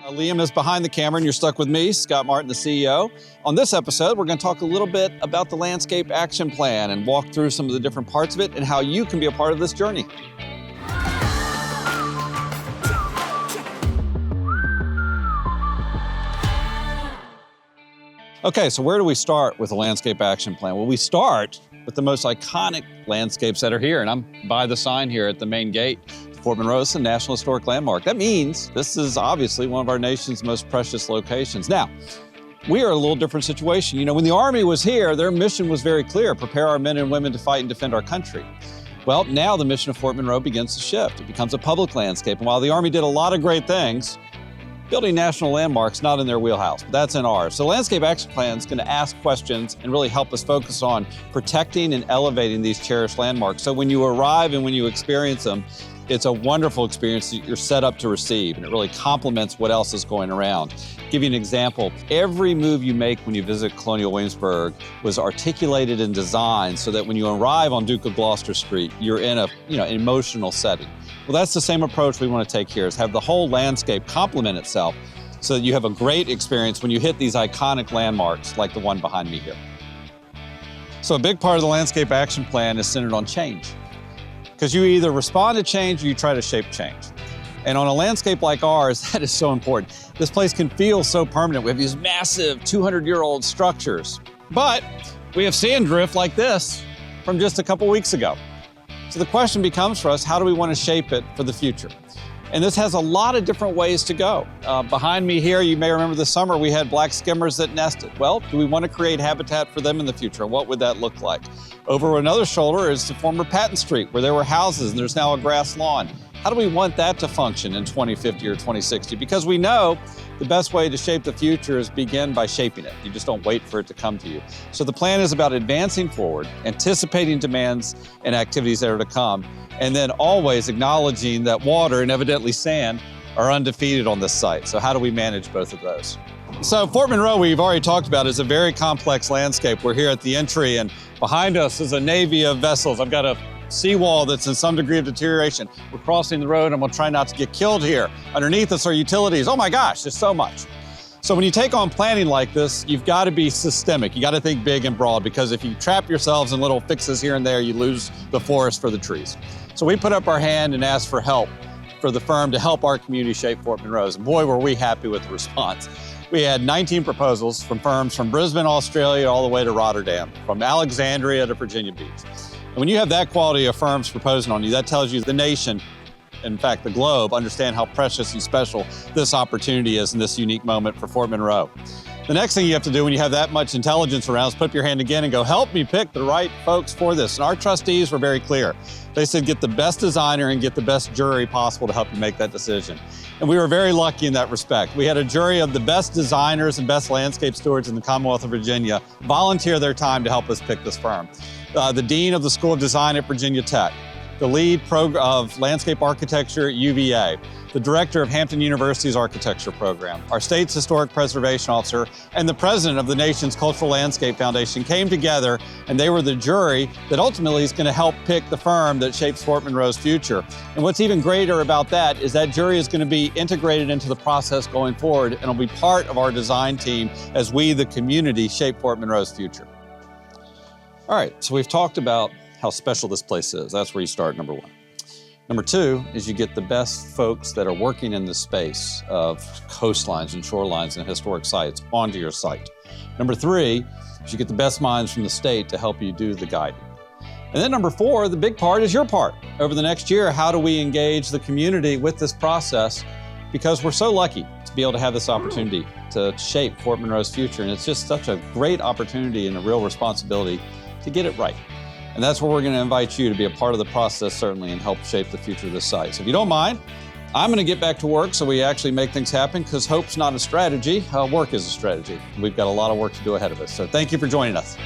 Liam is behind the camera and you're stuck with me, Scott Martin, the CEO. On this episode, we're going to talk a little bit about the Landscape Action Plan and walk through some of the different parts of it and how you can be a part of this journey. Okay, so where do we start with the Landscape Action Plan? Well, we start with the most iconic landscapes that are here, and I'm by the sign here at the main gate. Fort Monroe is a National Historic Landmark. That means this is obviously one of our nation's most precious locations. Now, we are a little different situation. You know, when the Army was here, their mission was very clear: prepare our men and women to fight and defend our country. Well, now the mission of Fort Monroe begins to shift. It becomes a public landscape, and while the Army did a lot of great things, building national landmarks, not in their wheelhouse, but that's in ours. So Landscape Action Plan is going to ask questions and really help us focus on protecting and elevating these cherished landmarks. So when you arrive and when you experience them, it's a wonderful experience that you're set up to receive, and it really complements what else is going around. Give you an example. Every move you make when you visit Colonial Williamsburg was articulated and designed so that when you arrive on Duke of Gloucester Street, you're in an emotional setting. Well, that's the same approach we want to take here, is have the whole landscape complement itself so that you have a great experience when you hit these iconic landmarks like the one behind me here. So a big part of the Landscape Action Plan is centered on change, because you either respond to change or you try to shape change. And on a landscape like ours, that is so important. This place can feel so permanent. We have these massive 200-year-old structures, but we have sand drift like this from just a couple weeks ago. So the question becomes for us, how do we want to shape it for the future? And this has a lot of different ways to go. Behind me here, you may remember this summer, we had black skimmers that nested. Well, do we want to create habitat for them in the future? What would that look like? Over another shoulder is the former Patton Street, where there were houses and there's now a grass lawn. How do we want that to function in 2050 or 2060? Because we know the best way to shape the future is begin by shaping it. You just don't wait for it to come to you. So the plan is about advancing forward, anticipating demands and activities that are to come, and then always acknowledging that water and evidently sand are undefeated on this site. So how do we manage both of those? So Fort Monroe, we've already talked about, is a very complex landscape. We're here at the entry, and behind us is a navy of vessels. I've got a seawall that's in some degree of deterioration. We're crossing the road, and we'll try not to get killed here. Underneath us are utilities. Oh my gosh, there's so much. So when you take on planning like this, you've got to be systemic. You got to think big and broad, because if you trap yourselves in little fixes here and there, you lose the forest for the trees. So we put up our hand and asked for help for the firm to help our community shape Fort Monroe. And boy, were we happy with the response. We had 19 proposals from firms from Brisbane, Australia, all the way to Rotterdam, from Alexandria to Virginia Beach. And when you have that quality of firms proposing on you, that tells you the nation, in fact, the globe, understand how precious and special this opportunity is in this unique moment for Fort Monroe. The next thing you have to do when you have that much intelligence around is put up your hand again and go, help me pick the right folks for this. And our trustees were very clear. They said, get the best designer and get the best jury possible to help you make that decision. And we were very lucky in that respect. We had a jury of the best designers and best landscape stewards in the Commonwealth of Virginia volunteer their time to help us pick this firm. The Dean of the School of Design at Virginia Tech, the lead of landscape architecture at UVA, the director of Hampton University's architecture program, our state's historic preservation officer, and the president of the nation's Cultural Landscape Foundation came together, and they were the jury that ultimately is going to help pick the firm that shapes Fort Monroe's future. And what's even greater about that is that jury is going to be integrated into the process going forward, and will be part of our design team as we, the community, shape Fort Monroe's future. All right, so we've talked about how special this place is. That's where you start, number one. Number two is you get the best folks that are working in the space of coastlines and shorelines and historic sites onto your site. Number three is you get the best minds from the state to help you do the guiding. And then number four, the big part is your part. Over the next year, how do we engage the community with this process? Because we're so lucky to be able to have this opportunity to shape Fort Monroe's future. And it's just such a great opportunity and a real responsibility to get it right. And that's where we're going to invite you to be a part of the process, certainly, and help shape the future of this site. So if you don't mind, I'm going to get back to work so we actually make things happen, because hope's not a strategy, work is a strategy. We've got a lot of work to do ahead of us. So thank you for joining us.